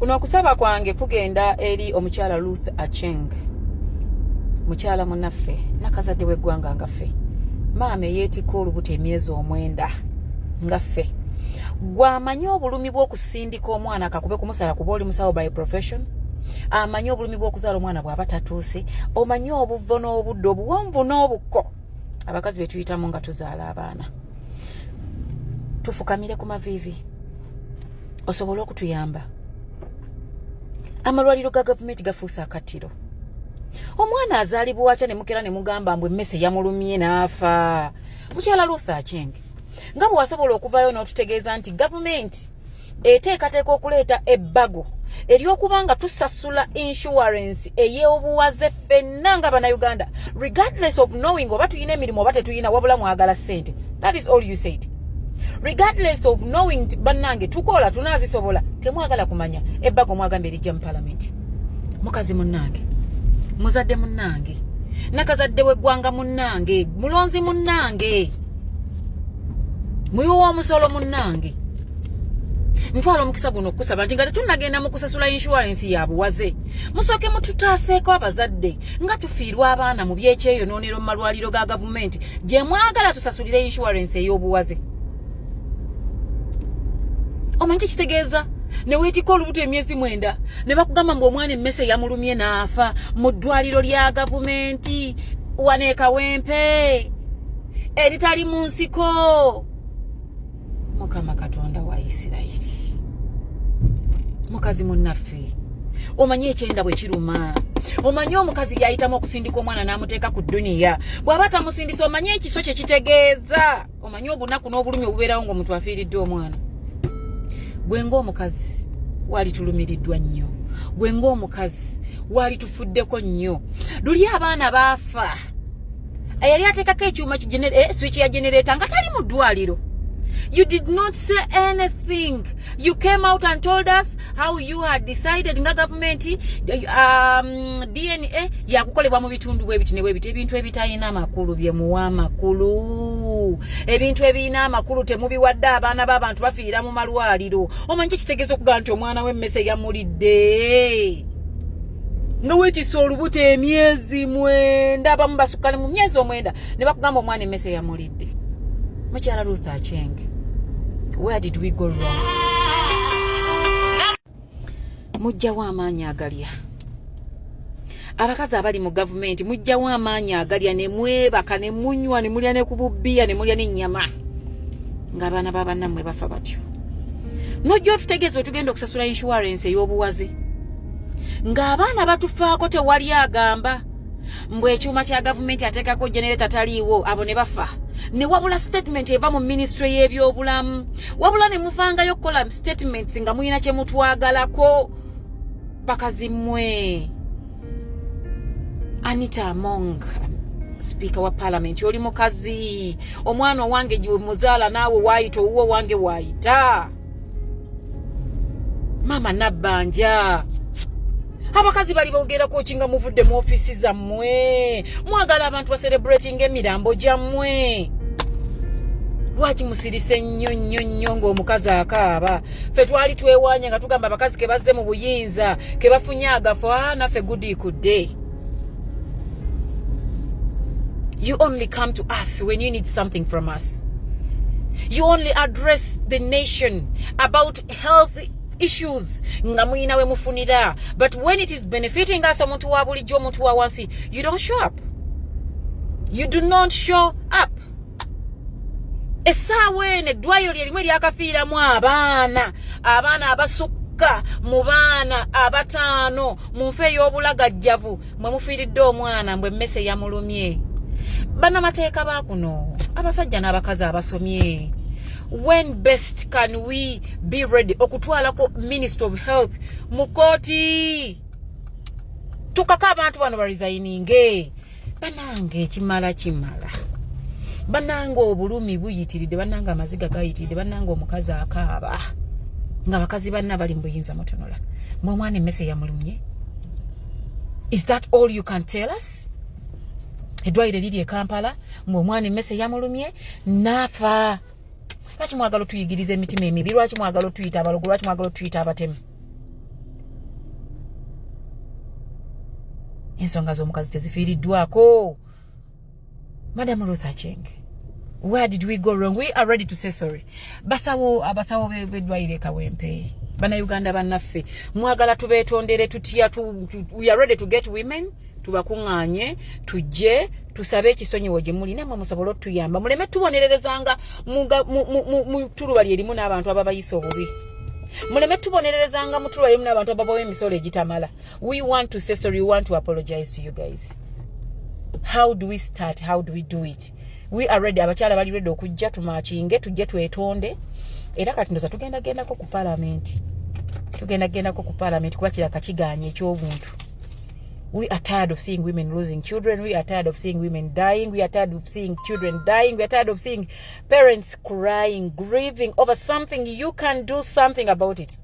Kuno kusaba kwange kugenda eri omukyala Ruth Acheng. Mukyala munaffe nakazadde w'eggwanga ngaffe. Maame yeetika olubuto emyezi 9 ngaffe. Gwamanyi obulumi bw'okusindika omwana kakube kumusala kuba oli musawo by profession. Amanyi obulumi bw'okuzaala omwana bw'aba tatuuse. Omanyi obuvo n'obudde obuwanvu n'obukko abakazi be tuyitamu nga tuzaala abaana. Tufukamire ku maviivi osobola okutuyamba. Amalwaliro ga gavumenti gafuusa akatiro. Omwana azaalibwa atya ne mukera ne mugamba mbwe Emesse yamulumye n'afa. Mukyala Ruth Acheng, nga bwe wasobola okuvaayo n'otutegeeza nti gavumenti eteekateeka okuleeta ebbago ery'okubanga tusasula insurance ey'obuwaze ffenna nga Bannayuganda, regardless of knowing oba tuyina emirimu oba tetuyina, wabula mwagala ssente. That is all you said. Regardless of knowing bannange tukola tunazisobola, temwagala kumanya ebbago mwagamba erijja mu parliament. Mukazi munnange, muzadde munnange, nakazadde w'eggwanga munnange, mulonzi munnange, muyiwa omusolo munnange, ntwala omukisa guno okusaba nti nga tetunnagenda mu kusasula insurance ya buwaze, musooke mututaaseeko abazadde nga tufiirwa abaana mu byekyeyonoonero mu malwaliro ga gavumenti gye mwagala tusasulire insurance ey'obuwaze. Omanyi kitegeeza ne weetika olubuto emyezi 9 ne bakugamba mbu omwana Emesse yamulumye n'afa mu ddwaliro lya gavumenti wane Kawempe eritali mu nsiko. Mukama Katonda wa Isirayiri, mukazi munnaffe, omanyi ekyenda bwe kiruma. Omanyi omukazi yayitamu okusindika omwana n'amuteeka ku dduniya, bw'aba tamusindisa omanyi ekiso kye kitegeeza. Omanyi obunaku n'obulumi obubeerawo ng'omuntu afiiriddwe omwana. Gwe ng'omukazi wali tulumiriddwa nnyo, gwe ng'omukazi wali tufuddeko nnyo. Luli abaana baafa, eyali ateekako ekyuma switch ya generator nga tali mu ddwaliro. You did not say anything. You came out and told us how you had decided nga government DNA yakukolebwa mu bitundu bwebiti ne bwebiti, ebintu ebitayina makulu bye muwa makulu, ebintu ebina amakulu temubiwadde abaana b'abantu bafiira mu malwaliro. Omanyi kitegeeza okugamba nti omwana w'Emesse yamulidde nga weetisa olubuto emyezi 9, abamu basukkane mu myezi 9 ne bakugamba omwana Emesse yamulidde. Mukyala Ruth Acheng, where did we go wrong? Mujjawo amaanyi agalya. Abakazi abali mu gavumenti mujjawo amaanyi agalya ne mwebaka ne munywa ne mulya ne ku bubbiya ne mulya n'ennyama ng'abaana b'abannammwe bafa batyo. Nojja otutegeeze tugenda okusasula insurance ey'obuwaze ng'abaana batufaako tewali agamba mbwe ekyuma kya gavumenti ateekako generator taliiwo, abo ne bafa. Ne wabula statement eva mu ministry y'ebyobulamu, wabula ne muvangayo okukola statements nga muyina kye mutwagalako. Bakazi mmwe, Anita Among, speaker wa parliament, oli mukazi, omwana wange gye muzaala naawe waayita owuwo wange waayita. Mama Nabbanja, abakazi bali boogera ko kinga muvudde mu office zammwe, mwagala abantu ba celebrating emirambo gyammwe. Lwaki musirise nnyo ng'omukazi akaaba? Ffe twali twewanya nga tugamba abakazi ke bazze mu buyinza ke bafunye agafo, naffe gudi kudde. You only come to us when you need something from us. You only address the nation about health issues nga muyina we mufunira, but when it is benefiting us omuntu wa bulijjo omuntu wa wansi, you don't show up. You do not show up. Essaawa eno eddwaliro lye limu eryakafiiramu abaana abasukka mu baana 5 mu nfe ey'obulagajjavu mwe mufiiridde omwana mbwe Emesse yamulumye. Bannamateeka baakuno abasajja n'abakazi abasomye, when best can we be ready okutwalako Minister of Health mu kooti tukaka abantu bano baresigninge? Bannange ekimala kimala, bannange obulumi buyitiridde, bannange amaziga gayitiridde, bannange omukazi akaaba nga bakazi banna bali mu buyinza mutonola. Mwe omwana Emesse yamulumye? Is that all you can tell us? Eddwaliro liri e Kampala mwe omwana Emesse yamulumye n'afa. Lwaki mwagala tuyigiriza emitima emibi? Lwaki mwagala tuyita abalogo? Lwaki mwagala tuyita abatemu? ensonga z'omukazi tezifiiriddwako. Madam Ruth Acheng, where did we go wrong? We are ready to say sorry. Abasawo b'eddwaliro Kawempe, bannayuganda bannaffe, mwagala tubeetondere tutya, we are ready to get women, tubakuŋŋaanye, tujje, tusabe ekisonyiwo gye muli, nammwe musobole otuyamba. Muleme tubonererezanga mu tuluba lyerimu n'abantu ababayisa obubi. Muleme tubonererezanga mu tuluba lyerimu n'abantu ababawa emisolo egitamala. We want to say sorry, we want to apologize to you guys. How do we start? How do we do it? We are ready. Abakyala bali ready okujja tumachinge, tujje twetonde. Era kati ndoza tugendako ku parliament. Tugendako ku parliament kuba kira kakiganye eky'obuntu. We are tired of seeing women losing children. We are tired of seeing women dying. We are tired of seeing children dying. We are tired of seeing parents crying, grieving over something. You can do something about it.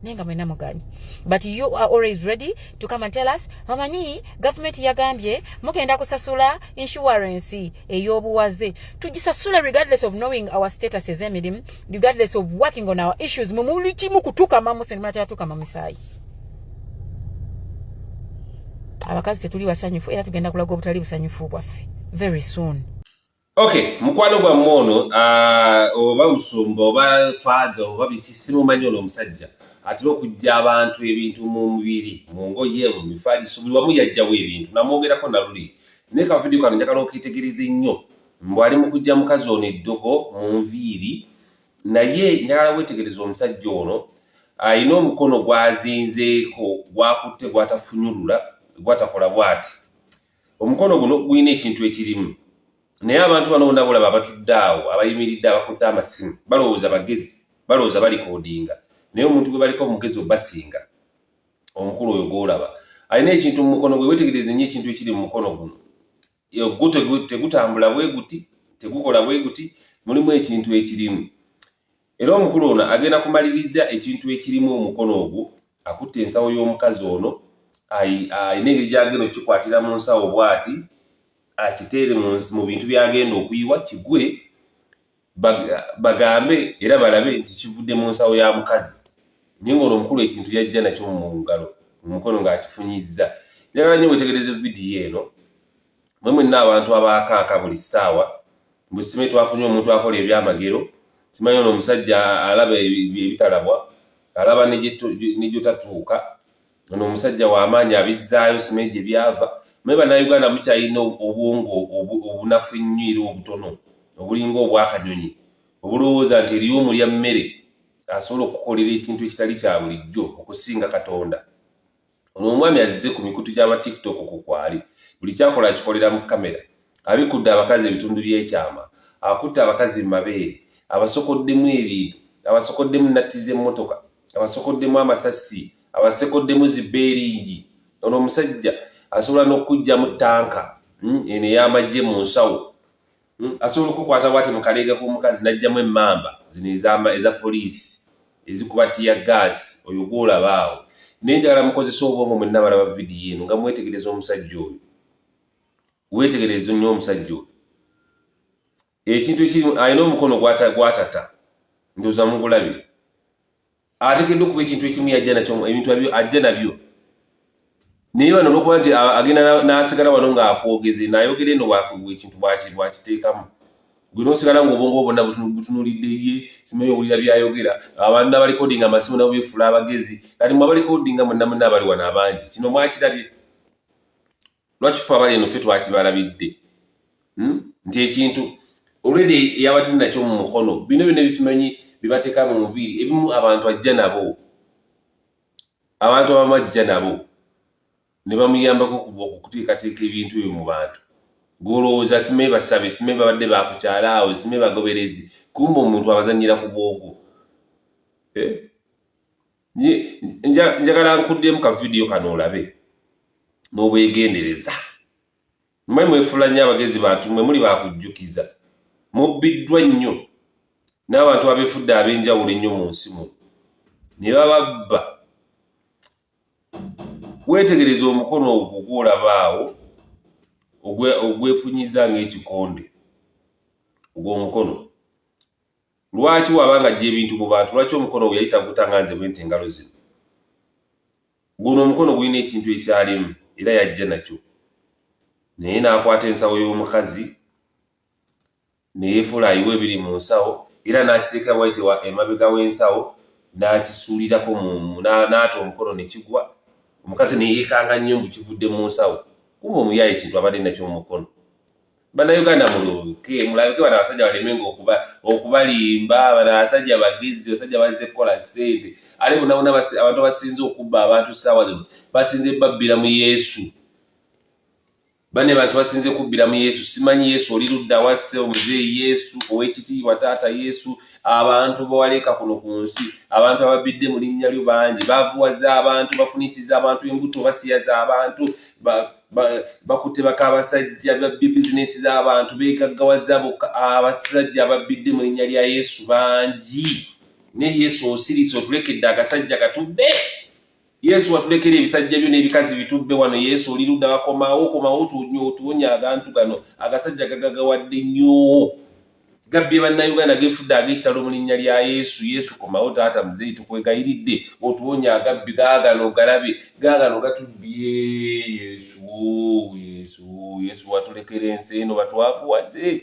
Nenga mwena mugani. But you are always ready to come and tell us, Mamanyi, government yagambye, mugenda kusasula insurance eyobuwaze. Tujisasula regardless of knowing our status as emirimu, regardless of working on our issues. Mumuli mukutuka mamu senimata yatuka mamisai. Abakazi tetuli basanyufu era tugenda kulaga obutali busanyufu bwaffe very soon. Okay, mukwano gwa mmono oba musumba oba faaza oba bikisimu manyolo omusajja atira okujja abantu ebintu mu mubiri mu ngoye mu mifaliso buli wamu yajjawo ebintu namwogerako naluli ne ka video kano njagala okitegereza nnyo mbwali mu kujja mukazi ono eddogo mu nviiri naye njagala wetegereza omusajja ono ayina omukono gwazinzeeko gwakutte gwatafunyulula gwatakola bwati omukono guno guyina ekintu ekirimu naye abantu bano ndabula abatudde abayimiridde abakutte amasimu balowooza bagezi balowooza balikodinga naye omuntu gwe baliko omugezi obasinga omukulu oyo gwolaba alina ekintu mu mukono gwe wetegereze nnyo ekintu ekiri mu mukono guno tegutambula bwe guti tegukola bwe guti mulimu ekintu ekirimu era omukulu ono agenda kumaliriza ekintu ekirimu omukono ogwo akutte ensawo y'omukazi ono ayina engeri gy'agenda okukikwatira mu nsawo bwati akiteere mu bintu byagenda okuyiwa kigwe bagambe era balabe nti kivudde mu nsawo ya mukazi naye ng'ono omukulu ekintu yajja nakyo mu ngalo mu mukono ng'akifunyizza. Njagala nnyo wetegereze vidiyo eno mwe mwenna abantu abaakaaka buli ssaawa bwe simanyi twafunye omuntu akola ebyamagero simanyi ono omusajja alaba ebitalabwa alaba ne gyotatuuka ono omusajja w'amaanyi abizzaayo simanyi gye byava naye bannayuganda mukyalina obwongo obunafu ennyo era obutono obulinga obwakanyonyi obulowooza nti eriyo omulya mmere asobola okukolera ekintu ekitali kya bulijjo okusinga Katonda. Ono omwami azizze ku mikutu gy'aba TikTok ku kwali buli kyakola akikolera mu kamera abikudde abakazi ebitundu by'ekyama akutte abakazi mu mabeere abasokoddemu ebintu abasokoddemu natti z'emmotoka abasokoddemu amasasi abasokoddemu zibbeeringi. Ono omusajja asobola n'okujjamu tanka eno ey'amagye mu nsawo asobola okukwata bwati mu kaleega k'omukazi n'ajjamu emmamba zino eza poliisi ezikuba tiya gaasi oyo gw'olaba awo. Naye njagala mukozesa obwongo mwenna balaba vidiyo eno nga mwetegereza omusajja oyo wetegereza nnyo omusajja oyo ekintu ekirimu alina omukono gwatata ndowooza mugulabye ateekeddwa okuba ekintu ekimu yajja nakyo ebintu ajja nabyo naye wano olwokuba nti agenda n'asigala wano ng'akwogeze n'ayogera eno ekintu bwakiteekamu gwe n'osigala ng'obwongo bwonna butunuulidde ye simanyi owulira byayogera abantu abalikodinga amasimu nabo beefula abagezi kati mwe abalikodinga mwenna abali wano abangi kino mwakirabye lwaki ffe abali eno ffe twakibalabidde nti ekintu olwedi eyabadde nakyo mu mukono bino byonna bikimanyi bibateeka mu mubiri ebimu abantu ajja nabo abantu abamu ajja nabo ne bamuyambako okuteekateeka ebintu ebyo mu bantu golowooza simanyi basabe simanyi babadde bakukyala awo simanyi bagoberezi kumba omuntu abazanyira ku bwongo. Njagala nkuddemu ka vidiyo kano olabe n'obwegendereza mmanyi mwefula nnyo abagezi bantu mwe muli bakujjukiza mubbiddwa nnyo n'abantu abeefudde ab'enjawulo ennyo mu nsi muno ne bababba. Wetegereza omukono ogwo gw'olaba awo ogwefunyiza ng'ekikonde ogw'omukono lwaki wabanga ajja ebintu mu bantu lwaki omukono ogwo yayita gutanganze bwente engalo zino guno omukono gulina ekintu ekyalimu era yajja nakyo naye n'akwata ensawo y'omukazi neyefuula ayiwa ebiri mu nsawo era n'akiteeka bwayitibwa emabega w'ensawo n'akisuulirako n'ata omukono ne kigwa. Omukazi neyeekanga nnyo mbu kivudde mu nsawo, kuba omuyaye ekintu abadde nakyo mu mukono. Bannayuganda mulabike bano abasajja balemenga okubalimba, bano abasajja bagezi, abasajja bazze kukola ssente. Ale bonna abantu basinze okubba abantu ssaawa zino basinze babbira mu Yesu. Bane bantu basinze kubbira mu Yesu. Simanyi Yesu oli ludda wasse, omuzeeyi Yesu, ow'ekitiibwa taata Yesu. Abantu bawaleka kuno ku nsi, abantu ababidde mu linnya lyo bangi, bavuwaza abantu, bafunisiza abantu embuto, basiyaza abantu, bakutte baka abasajja babbi bizinesi z'abantu, beegaggawaza abasajja ababidde mu linnya lya Yesu bangi. Ne Yesu osirise otulekedde agasajja katubbe. Yesu watulekera ebisajja byo n'ebikazi bitubbe wano. Yesu oli ludda wakomawo tuwonya abantu gano agasajja gagagawadde nnyo. Gabbi bannayuganda gefudde ag'ekitalo mu linnya lya Yesu. Yesu komawo taata muzeeyi tukwegayiridde otuwonya agabbi gaagano galabe gaagano gatubbye. Yesu watulekera ensi eno batwavuwaze.